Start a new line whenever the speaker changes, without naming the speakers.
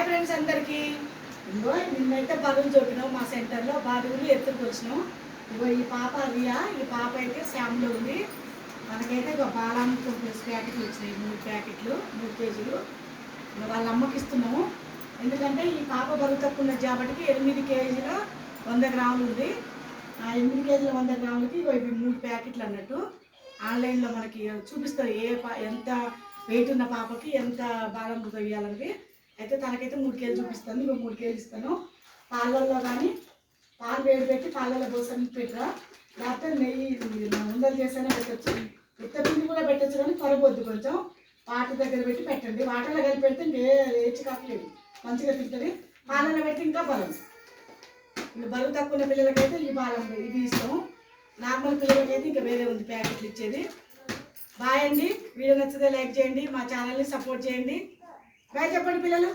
Friends అందరికీ. ఇంకో నిన్నైతే బరువులు చూపినాం మా సెంటర్లో, బరువులు ఎత్తుకొచ్చినాం. ఇంకో ఈ పాప రియా, ఈ పాప అయితే శామ్లో ఉంది. మనకైతే ఒక బాలాం ప్లస్ ప్యాకెట్లు వచ్చినాయి, 3 ప్యాకెట్లు 3 కేజీలు. వాళ్ళ అమ్మకి ఇస్తున్నాము. ఎందుకంటే ఈ పాప బరువు తక్కువ ఉన్నది కాబట్టి 8 కేజీల 100 గ్రాములు ఉంది. ఆ 8 కేజీల 100 గ్రాములకి ఇవి 3 ప్యాకెట్లు అన్నట్టు. ఆన్లైన్లో మనకి చూపిస్తారు ఎంత వెయిట్ ఉన్న పాపకి ఎంత బాదం దువ్వ వేయాలన్నది. అయితే తనకైతే 3 కేజీలు చూపిస్తుంది. ఇంకో 3 కేజీలు ఇస్తాను. పాలల్లో కానీ పాలు వేడి పెట్టి పాలల్లో పోసానికి పెట్టరా, లేకపోతే నెయ్యి ఉండలు చేసైనా పెట్టచ్చు. పిండి కూడా పెట్టచ్చు, కానీ పరగొద్దు. కొంచెం వాటర్ దగ్గర పెట్టి పెట్టండి. వాటర్లో కలిపి పెడితే ఏచి కాకలేదు, మంచిగా తింటుంది. పాలల్లో పెడితే ఇంకా బలం. ఇంకా బరువు తక్కువ ఉన్న పిల్లలకైతే ఈ బాలం ఇది ఇస్తాము. నార్మల్ పిల్లలకైతే ఇంకా వేరే ఉంది ప్యాకెట్లు ఇచ్చేది. బాయ్ అండి. వీడియో నచ్చితే లైక్ చేయండి, మా ఛానల్ని సపోర్ట్ చేయండి. బాయ్ చెప్పండి పిల్లలు.